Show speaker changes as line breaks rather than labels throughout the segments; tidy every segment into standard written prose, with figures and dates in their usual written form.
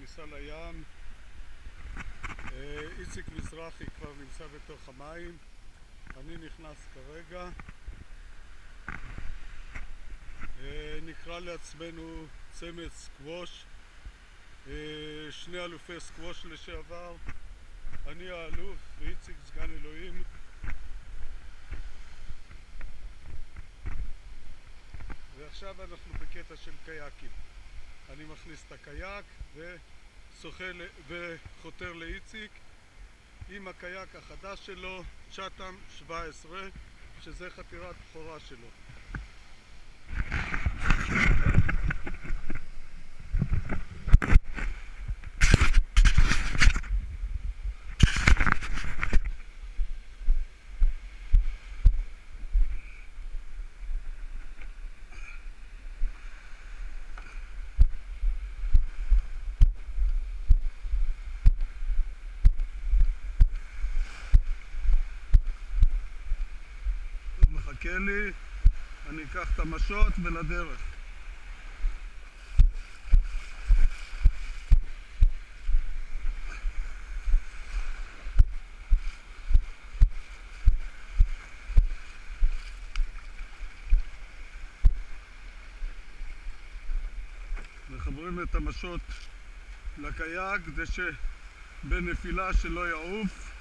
בכניסה לים. איציק מזרחי כבר נמצא בתוך המים, אני נכנס כרגע. נקרא לעצמנו צמד סקווש, שני אלופי סקווש לשעבר, אני האלוף ואיציק סגן אלוהים. ועכשיו אנחנו בקטע של קייקים. אני מכניס את הקייק וחותר לאיציק עם הקייק החדש שלו, צ'אטם 17, שזה חתירת בכורה שלו. מחכה לי, אני אקח את המשות ולדרך. מחברים את המשות לקייק כדי שבנפילה שלא יעוף.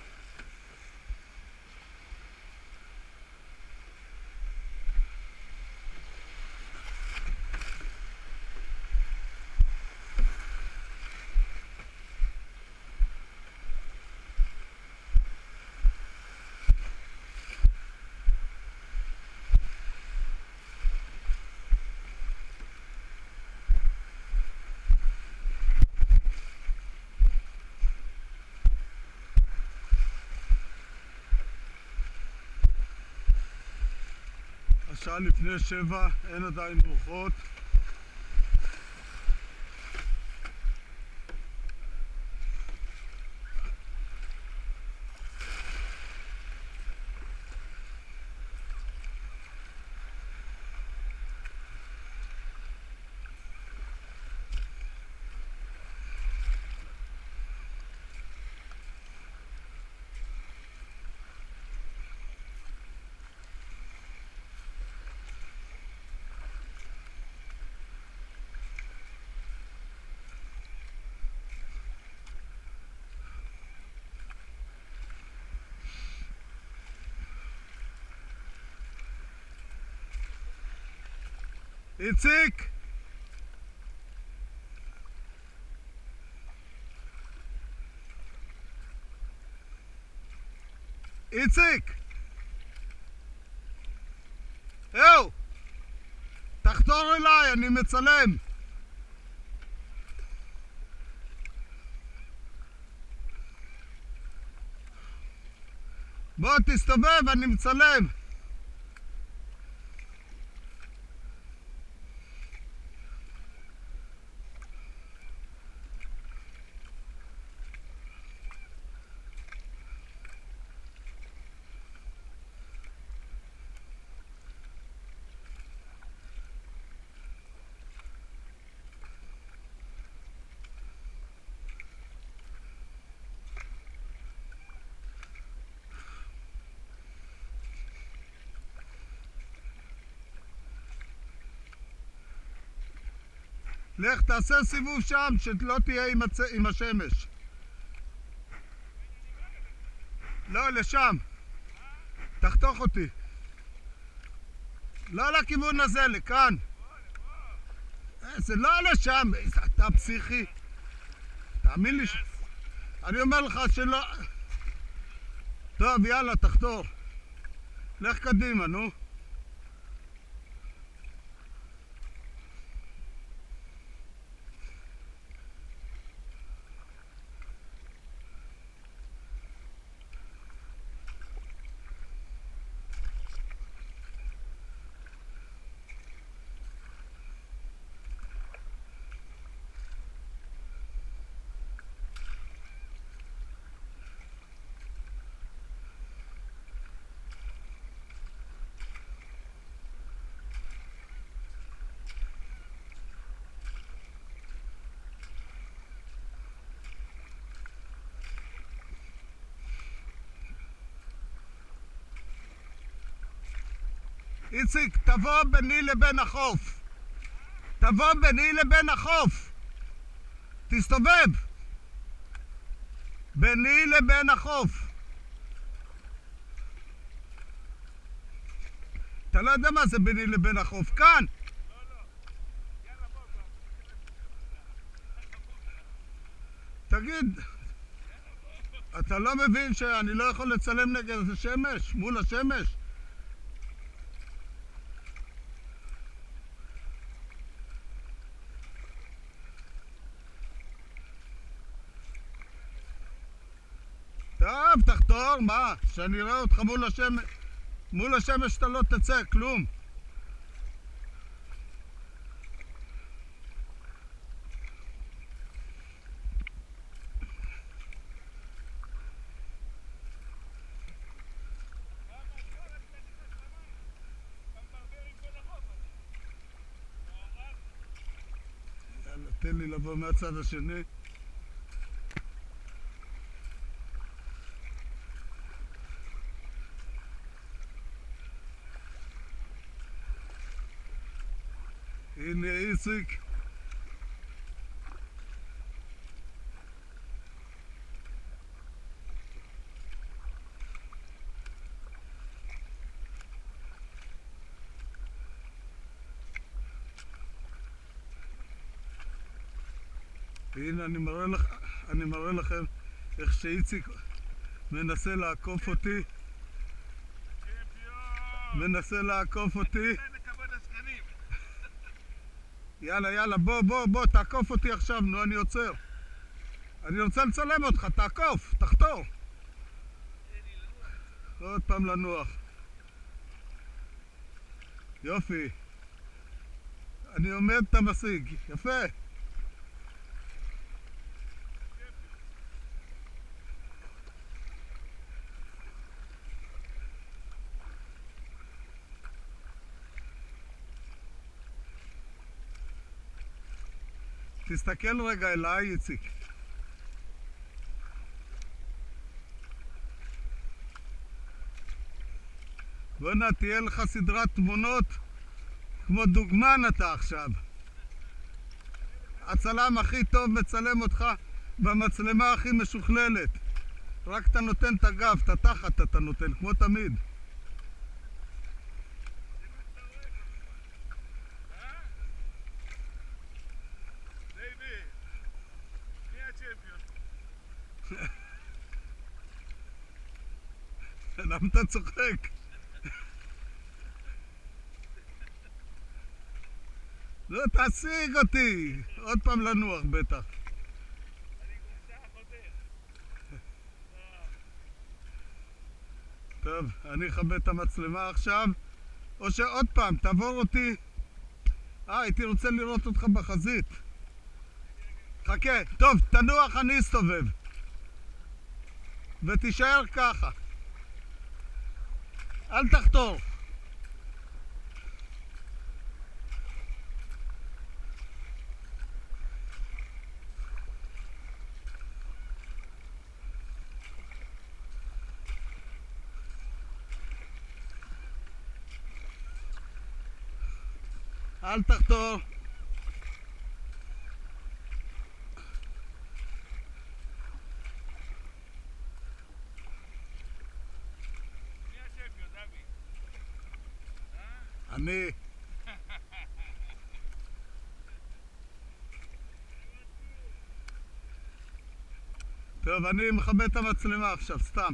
השעה לפני 7, אין עדיין רוחות. איציק! איציק! יאו! תחתור אליי, אני מצלם! בוא תסתובב, אני מצלם! לך תעשה סיבוב שם, שלא תהיה עם השמש. לא, לשם. תחתוך אותי. לא לכיוון הזה, לכאן. זה לא לשם, אתה פסיכי. תאמין לי אני אומר לך שלא. טוב, יאללה, תחתור. לך קדימה, נו. איציק, תבוא ביני לבין החוף. תבוא ביני לבין החוף. תסתובב. ביני לבין החוף. אתה לא יודע מה זה ביני לבין החוף. כאן. תגיד, אתה לא מבין שאני לא יכול לצלם נגד השמש? מול השמש? טוב, תחתור, מה? שאני אראה אותך מול השמש. מול השמש אתה לא תצא, כלום. יאללה, תן לי לבוא מהצד השני. הנה איציק. הנה אני מראה לכם איך שאיציק מנסה לעקוף אותי. מנסה לעקוף אותי. יאללה, בוא, תעקוף אותי עכשיו, נו, אני עוצר. אני רוצה לצלם אותך, תעקוף, תחתור. עוד פעם לנוח. יופי. אני עומד, אתה משיג. יפה. תסתכל רגע אליי, איציק. בוא'נה, תהיה לך סדרת תמונות כמו דוגמן אתה עכשיו. הצלם הכי טוב מצלם אותך במצלמה הכי משוכללת. רק אתה נותן את הגב, את התחת אתה נותן, כמו תמיד. למה אתה צוחק? לא, תשיג אותי! עוד פעם לנוח בטח. טוב, אני אכבד את המצלמה עכשיו. או שעוד פעם, תעבור אותי. הייתי רוצה לראות אותך בחזית. חכה, טוב, תנוח, אני אסתובב. ותישאר ככה. אל תחתור. אל תחתור. אני. טוב, אני מכבד את המצלמה עכשיו, סתם.